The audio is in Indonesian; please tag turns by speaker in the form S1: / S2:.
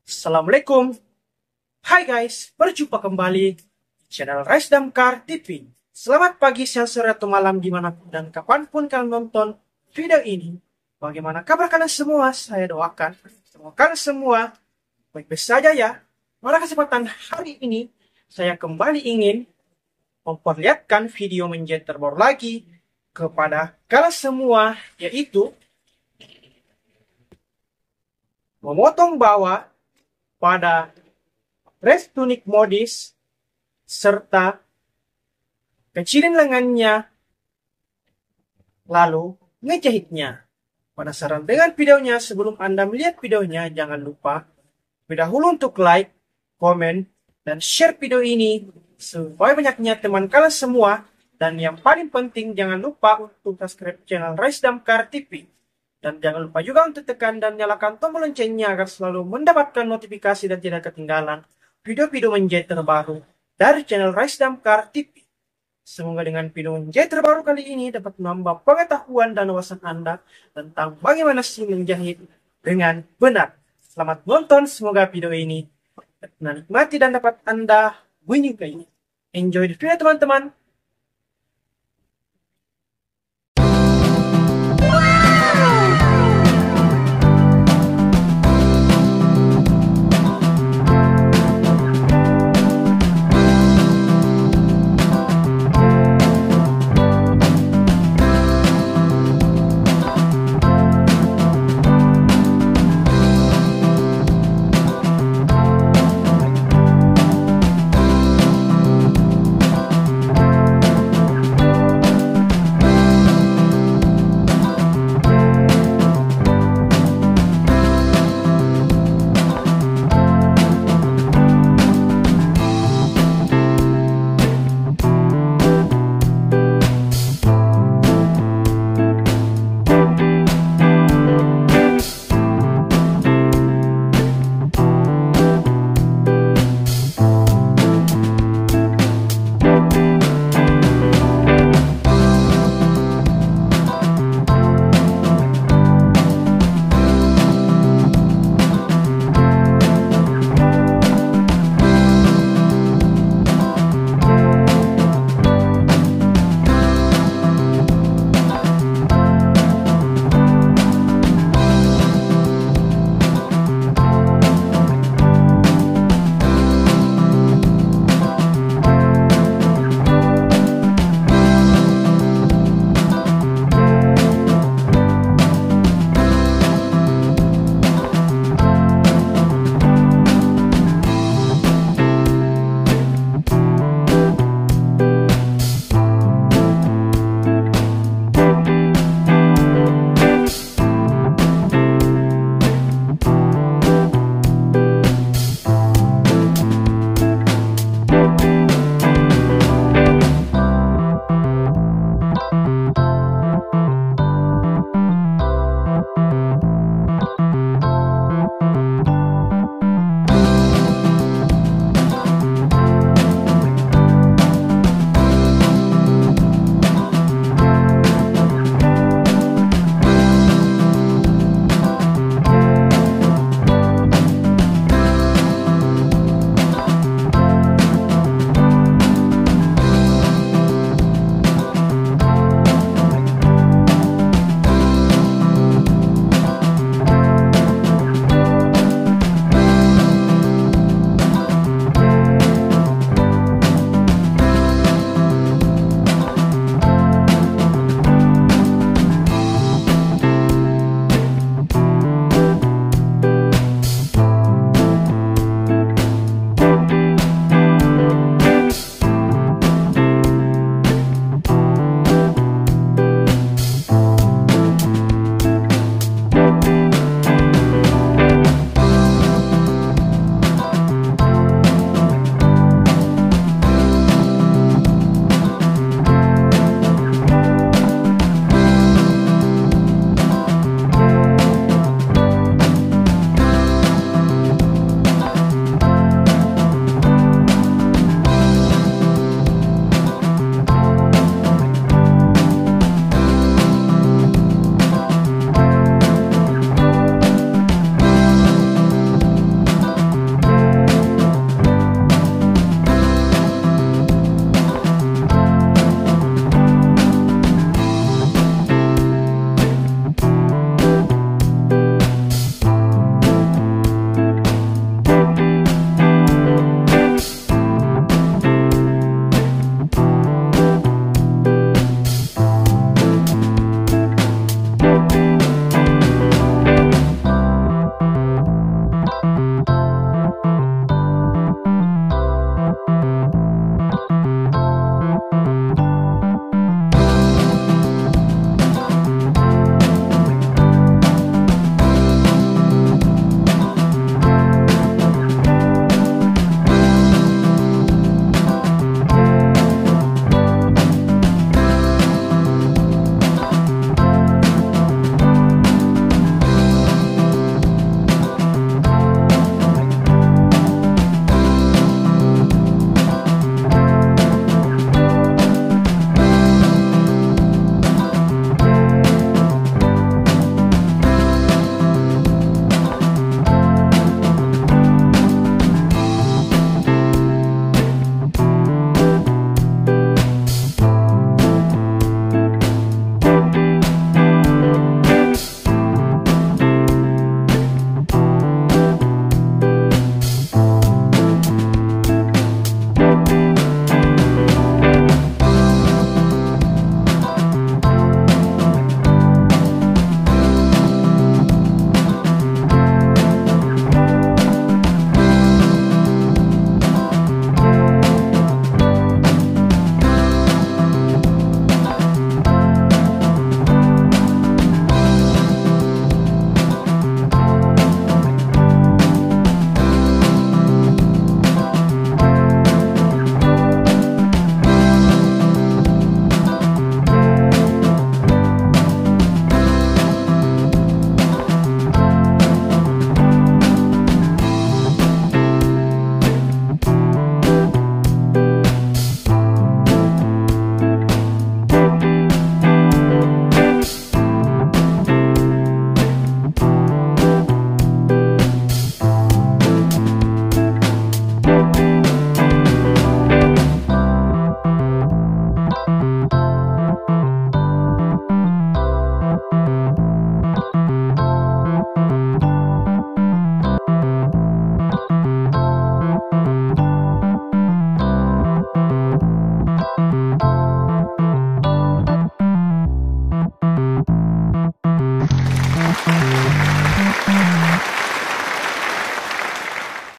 S1: Assalamualaikum. Hai guys, berjumpa kembali di channel Rise Damkar TV. Selamat pagi, siang, sore, atau malam dimanapun dan kapanpun kalian nonton video ini. Bagaimana kabar kalian semua? Saya doakan semoga kalian semua baik-baik saja ya. Pada kesempatan hari ini, saya kembali ingin memperlihatkan video menjahit terbaru lagi kepada kalian semua, yaitu memotong bawah pada Tunik modis, serta kecilin lengannya, lalu ngejahitnya. Penasaran dengan videonya? Sebelum Anda melihat videonya, jangan lupa terlebih dahulu untuk like, komen, dan share video ini supaya banyaknya teman kalian semua. Dan yang paling penting, jangan lupa untuk subscribe channel Rise Damkar TV. Dan jangan lupa juga untuk tekan dan nyalakan tombol loncengnya agar selalu mendapatkan notifikasi dan tidak ketinggalan video-video menjahit terbaru dari channel Rise Damkar TV. Semoga dengan video menjahit terbaru kali ini dapat menambah pengetahuan dan wawasan Anda tentang bagaimana sih menjahit dengan benar. Selamat nonton, semoga video ini dapat menikmati dan dapat Anda bunyikan. Enjoy the video teman-teman.